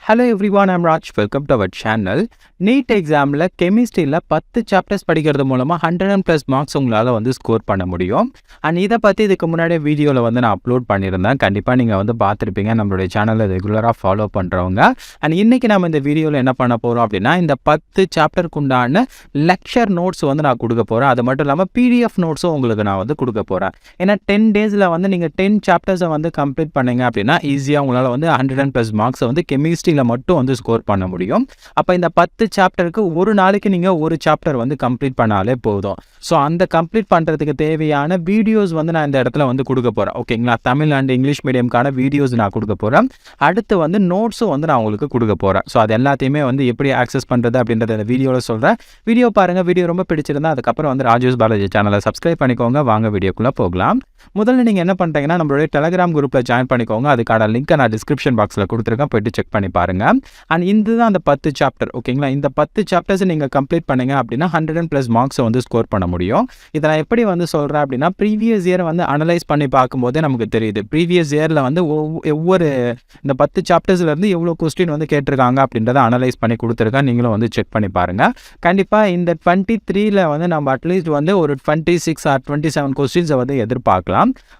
Hello everyone, I'm Raj. Welcome to our channel. NEET examல கெமிஸ்ட்ரியில் 10 chapters படிக்கிறது மூலமாக 100+ marks உங்களால் வந்து ஸ்கோர் பண்ண முடியும். அண்ட் இதை பற்றி இதுக்கு முன்னாடியே வீடியோவில் வந்து நான் அப்லோட் பண்ணியிருந்தேன். கண்டிப்பாக நீங்கள் வந்து பார்த்துருப்பீங்க நம்மளுடைய சேனலை ரெகுலராக ஃபாலோ பண்ணுறவங்க. அண்ட் இன்றைக்கி நம்ம இந்த வீடியோவில் என்ன பண்ண போகிறோம் அப்படின்னா, இந்த 10 சாப்டருக்கு உண்டான லெக்சர் நோட்ஸ் வந்து நான் கொடுக்க போகிறேன். அது மட்டும் இல்லாமல் PDF நோட்ஸும் உங்களுக்கு நான் வந்து கொடுக்க போகிறேன். ஏன்னா 10 டேஸில் வந்து நீங்கள் 10 சாப்டர்ஸை வந்து கம்ப்ளீட் பண்ணீங்க அப்படின்னா ஈஸியாக உங்களால் வந்து 100+ மார்க்ஸை வந்து கெமிஸ்ட்ரி மட்டும் வந்து ஸ்கோர் பண்ண முடியும். அப்ப இந்த 10 சாப்டருக்கு ஒரு நாளைக்கு நீங்க ஒரு சாப்டர் வந்து கம்ப்ளீட் பண்ணாலே போதும். ஸோ அந்த கம்ப்ளீட் பண்றதுக்கு தேவையான வீடியோஸ் வந்து நான் இந்த இடத்துல வந்து கொடுக்க போறேன். ஓகேங்களா? தமிழ் அண்ட் இங்கிலீஷ் மீடியம்கான வீடியோஸ் நான் கொடுக்க போறேன். அடுத்து வந்து நோட்ஸும் வந்து நான் உங்களுக்கு கொடுக்க போறேன். ஸோ அது எல்லாத்தையுமே வந்து எப்படி ஆக்சஸ் பண்றது அப்படின்றத இந்த வீடியோவில் சொல்றேன். வீடியோ பாருங்க. வீடியோ ரொம்ப பிடிச்சிருந்தா அதுக்கப்புறம் வந்து ராஜேஷ் பாலாஜி சேனலை சப்ஸ்கிரைப் பண்ணிக்கோங்க. வாங்க வீடியோக்குள்ள போகலாம். முதல்ல நீங்க என்ன பண்றீங்கன்னா, நம்மளுடைய டெலிகிராம் குரூப்ல ஜாயின் பண்ணிக்கோங்க. அதுக்கான லிங்க் நான் டிஸ்கிரிப்ஷன் பாக்ஸ்ல கொடுத்துருக்கேன். போயிட்டு செக் பண்ணி பாருங்க. அண்ட் இதுதான் அந்த 10 சாப்டர். ஓகேங்களா? இந்த 10 சாப்டர்ஸ் நீங்கள் கம்ப்ளீட் பண்ணீங்க அப்படின்னா 100+ மார்க்ஸை வந்து ஸ்கோர் பண்ண முடியும். இதை நான் எப்படி வந்து சொல்கிறேன் அப்படின்னா, ப்ரீவியஸ் இயர் வந்து அனலைஸ் பண்ணி பார்க்கும்போதே நமக்கு தெரியுது. ப்ரீவியஸ் இயரில் வந்து ஒவ்வொரு இந்த 10 சாப்டர்ஸ்லேருந்து எவ்வளோ கொஸ்டின் வந்து கேட்டிருக்காங்க அப்படின்றத அனலைஸ் பண்ணி கொடுத்துருக்கேன். நீங்களும் வந்து செக் பண்ணி பாருங்கள். கண்டிப்பாக இந்த 23ல் வந்து நம்ம அட்லீஸ்ட் வந்து ஒரு 26 or 27 கொஸ்டின்ஸை வந்து எதிர்பார்க்கலாம்.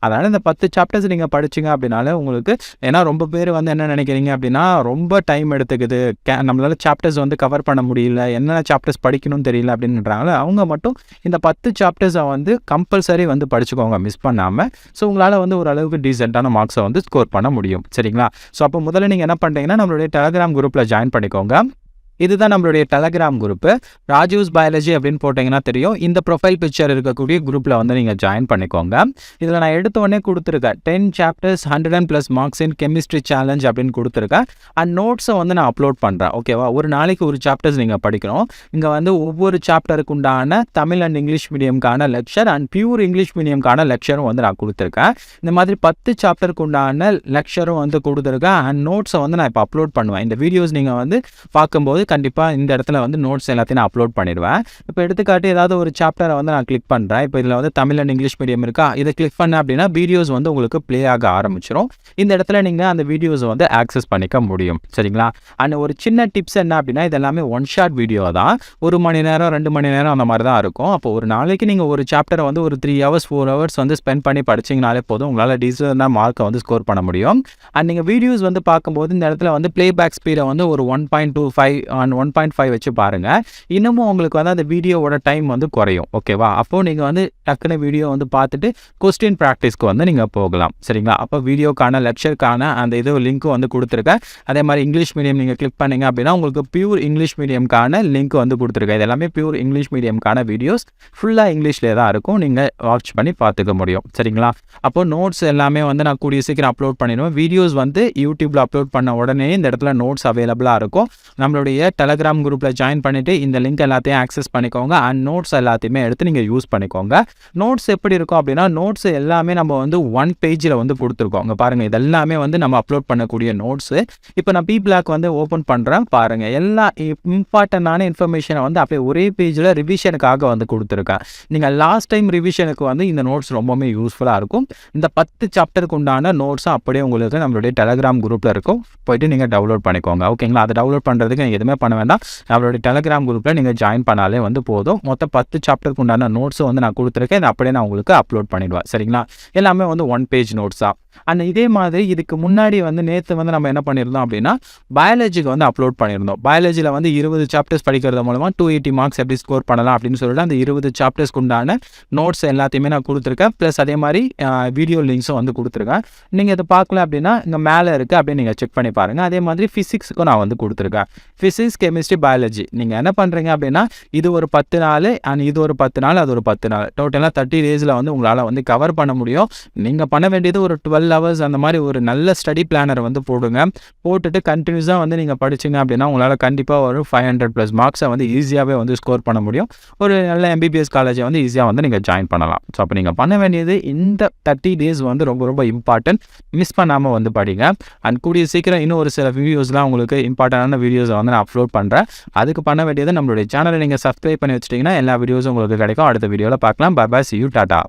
அதனால் இந்த 10 சாப்டர்ஸ் நீங்கள் படிச்சிங்க அப்படின்னாலே உங்களுக்கு, ஏன்னா ரொம்ப பேர் வந்து என்ன நினைக்கிறீங்க அப்படின்னா, ரொம்ப டைம் எடுத்துக்குது, நம்மளால சாப்டர்ஸ் வந்து கவர் பண்ண முடியல, என்ன சாப்டர்ஸ் படிக்கணும்னு தெரியல அப்படின்றாங்களே, அவங்க மட்டும் இந்த 10 சாப்டர்ஸை வந்து கம்பல்சரி வந்து படிச்சுக்கோங்க, மிஸ் பண்ணாமல். ஸோ உங்களால் வந்து ஓரளவுக்கு டீசெண்டான மார்க்ஸை வந்து ஸ்கோர் பண்ண முடியும். சரிங்களா? ஸோ அப்போ முதல்ல நீங்கள் என்ன பண்ணுறீங்கன்னா, நம்மளுடைய டெலிகிராம் குரூப்பில் ஜாயின் பண்ணிக்கோங்க. இதுதான் நம்மளுடைய டெலிகிராம் குரூப்பு. ராஜேஷ் பயாலஜி அப்படின்னு போட்டிங்கன்னா தெரியும். இந்த ப்ரொஃபைல் பிக்சர் இருக்கக்கூடிய குரூப்பில் வந்து நீங்கள் ஜாயின் பண்ணிக்கோங்க. இதில் நான் எடுத்த உடனே கொடுத்துருக்கேன் 10 chapters 100+ marks in chemistry challenge அப்படின்னு கொடுத்துருக்கேன். அண்ட் நோட்ஸை வந்து நான் அப்லோட் பண்ணுறேன். ஓகேவா? ஒரு நாளைக்கு ஒரு சாப்டர்ஸ் நீங்கள் படிக்கணும். இங்கே வந்து ஒவ்வொரு சாப்டருக்கு உண்டான தமிழ் அண்ட் இங்கிலீஷ் மீடியம்கான லெக்சர் அண்ட் பியூர் இங்கிலீஷ் மீடியம்கான லெக்சரும் வந்து நான் கொடுத்துருக்கேன். இந்த மாதிரி 10 சாப்டருக்கு உண்டான லெக்சரும் வந்து கொடுத்துருக்கேன். அண்ட் நோட்ஸை வந்து நான் இப்போ அப்லோட் பண்ணுவேன். இந்த வீடியோஸ் நீங்கள் வந்து பார்க்கும்போது கண்டிப்பாக இந்த இடத்துல வந்து நோட்ஸ் எல்லாத்தையும் நான் அப்லோட் பண்ணிடுவேன். இப்போ எடுத்துக்காட்டு ஏதாவது ஒரு சாப்டரை வந்து நான் கிளிக் பண்ணுறேன். இப்போ இதில் வந்து தமிழ் அண்ட் இங்கிலீஷ் மீடியம் இருக்கா, இதை கிளிக் பண்ண அப்படின்னா வீடியோஸ் வந்து உங்களுக்கு ப்ளே ஆக ஆரம்பிச்சிடும். இந்த இடத்துல நீங்கள் அந்த வீடியோஸை வந்து ஆக்சஸ் பண்ணிக்க முடியும். சரிங்களா? அண்ட் ஒரு சின்ன டிப்ஸ் என்ன அப்படின்னா, இது எல்லாமே ஒன் ஷாட் வீடியோ தான். 1 மணி நேரம் 2 மணி நேரம் அந்த மாதிரி தான் இருக்கும். அப்போ ஒரு நாளைக்கு நீங்கள் ஒரு சாப்டரை வந்து ஒரு 3 hours 4 hours வந்து ஸ்பெண்ட் பண்ணி படிச்சிங்கனாலே போதும், உங்களால் டீசெண்டான மார்க்கை வந்து ஸ்கோர் பண்ண முடியும். அண்ட் நீங்கள் வீடியோஸ் வந்து பார்க்கும்போது இந்த இடத்துல வந்து ப்ளேபேக் ஸ்பீடை வந்து ஒரு 1.25 and 1.5 வச்சு பாருங்க. இன்னமும் உங்களுக்கு வந்து அந்த வீடியோவோட டைம் வந்து குறையும். ஓகேவா? அப்போ நீங்க வந்து டக்குனு வீடியோ வந்து பார்த்துட்டு கொஸ்டின் ப்ராக்டிஸ்க்கு வந்து நீங்க போகலாம். சரிங்களா? அப்போ வீடியோக்கான லெக்சருக்கான அந்த இது லிங்க் வந்து கொடுத்துருக்கேன். அதே மாதிரி இங்கிலீஷ் மீடியம் நீங்க கிளிக் பண்ணீங்க அப்படின்னா உங்களுக்கு பியூர் இங்கிலீஷ் மீடியம்கான லிங்க் வந்து கொடுத்துருக்கேன். இது எல்லாமே பியூர் இங்கிலீஷ் மீடியம்கான வீடியோஸ், ஃபுல்லா இங்கிலீஷ்லேயே தான் இருக்கும். நீங்க வாட்ச் பண்ணி பார்த்துக்க முடியும். சரிங்களா? அப்போ நோட்ஸ் எல்லாமே வந்து நான் கூடிய சீக்கிரம் அப்லோட் பண்ணிடுவேன். வீடியோஸ் வந்து யூடியூப்ல அப்லோட் பண்ண உடனே இந்த இடத்துல நோட்ஸ் அவைலபிளா இருக்கும். நம்மளுடைய டெலிகிராம் குரூப்ல ஜாயின் பண்ணிட்டு இந்த லிங்க் எல்லாத்தையும் ஆக்சஸ் பண்ணிக்கோங்க. அண்ட் நோட்ஸ் எல்லாத்தையுமே எடுத்து நீங்க யூஸ் பண்ணிக்கோங்க. நோட்ஸ் எப்படி இருக்கும் அப்படின்னா, நோட்ஸ் எல்லாமே நம்ம வந்து 1 பேஜ்ல வந்து கொடுத்துருக்கோம். பாருங்க, இது எல்லாமே வந்து நம்ம அப்லோட் பண்ணக்கூடிய நோட்ஸ். இப்போ நான் பி பிளாக் வந்து ஓபன் பண்றேன். பாருங்க, எல்லா இம்பார்ட்டன்டான இன்ஃபர்மேஷனை வந்து அப்படியே ஒரே பேஜ்ல ரிவிஷனுக்காக வந்து கொடுத்துருக்கேன். நீங்க லாஸ்ட் டைம் ரிவிஷனுக்கு வந்து இந்த நோட்ஸ் ரொம்பவே யூஸ்ஃபுல்லா இருக்கும். இந்த 10 சாப்டருக்கு உண்டான நோட்ஸும் அப்படியே உங்களுக்கு நம்மளுடைய டெலிகிராம் குரூப்ல இருக்கும். போயிட்டு நீங்க டவுன்லோட் பண்ணிக்கோங்க. ஓகேங்களா? அதை டவுன்லோட் பண்றதுக்கு நீங்க எதுவுமே பண்ண வேண்டாம். நம்மளுடைய டெலிகிராம் குரூப்ல நீங்க ஜாயின் பண்ணாலே வந்து போதும். மொத்தம் 10 சாப்டருக்கு உண்டான நோட்ஸும் வந்து நான் கொடுத்துருக்கேன். இதை அப்படியே நான் உங்களுக்கு அப்லோட் பண்ணிடுவேன். சரிங்களா? எல்லாமே வந்து 1 பேஜ் நோட்ஸா. அண்ட் இதே மாதிரி இதுக்கு முன்னாடி வந்து நேற்று வந்து நம்ம என்ன பண்ணியிருந்தோம் அப்படின்னா, பயாலஜிக்கு வந்து அப்லோட் பண்ணியிருந்தோம். பயாலஜியில் வந்து 20 சாப்டர்ஸ் படிக்கிறது மூலமாக 280 மார்க்ஸ் எப்படி ஸ்கோர் பண்ணலாம் அப்படின்னு சொல்லிட்டு அந்த 20 சாப்டர்ஸ்க்கு உண்டான நோட்ஸ் எல்லாத்தையுமே நான் கொடுத்துருக்கேன். ப்ளஸ் அதே மாதிரி வீடியோ லிங்க்ஸும் வந்து கொடுத்துருக்கேன். நீங்கள் இதை பார்க்கல அப்படின்னா இங்கே மேலே இருக்குது, அப்படியே நீங்கள் செக் பண்ணி பாருங்கள். அதே மாதிரி ஃபிசிக்ஸுக்கும் நான் வந்து கொடுத்துருக்கேன். Physics, chemistry, biology. நீங்கள் என்ன பண்ணுறீங்க அப்படின்னா, இது ஒரு 10 நாள் அண்ட் இது ஒரு 10 நாள், அது ஒரு 10 நாள், டோட்டலாக 30 டேஸில் வந்து உங்களால் வந்து கவர் பண்ண முடியும். நீங்கள் பண்ண வேண்டியது ஒரு 12 hours அந்த மாதிரி ஒரு நல்ல ஸ்டடி பிளானர் வந்து போடுங்க. போட்டுட்டு கண்டினியூஸாக வந்து நீங்கள் படிச்சிங்க அப்படின்னா உங்களால் கண்டிப்பாக ஒரு 500+ மார்க்ஸை வந்து ஈஸியாகவே வந்து ஸ்கோர் பண்ண முடியும். ஒரு நல்ல MBBS காலேஜை வந்து ஈஸியாக வந்து நீங்கள் ஜாயின் பண்ணலாம். ஸோ அப்போ நீங்கள் பண்ண வேண்டியது இந்த 30 டேஸ் வந்து ரொம்ப ரொம்ப இம்பார்ட்டன்ட். மிஸ் பண்ணாமல் வந்து படிங்க. அண்ட் கூடிய சீக்கிரம் இன்னும் ஒரு சில வீடியோஸ்லாம் உங்களுக்கு இம்பார்ட்டண்டான வீடியோஸை வந்து நான் அப்லோட் பண்ணுறேன். அதுக்கு பண்ண வேண்டியது நம்மளுடைய சேனலை நீங்கள் சப்ஸ்கிரைப் பண்ணி வச்சிட்டிங்கன்னா எல்லா வீடியோஸும் உங்களுக்கு கிடைக்கும். அடுத்த வீடியோவில் பார்க்கலாம். Bye bye, see you, Tata.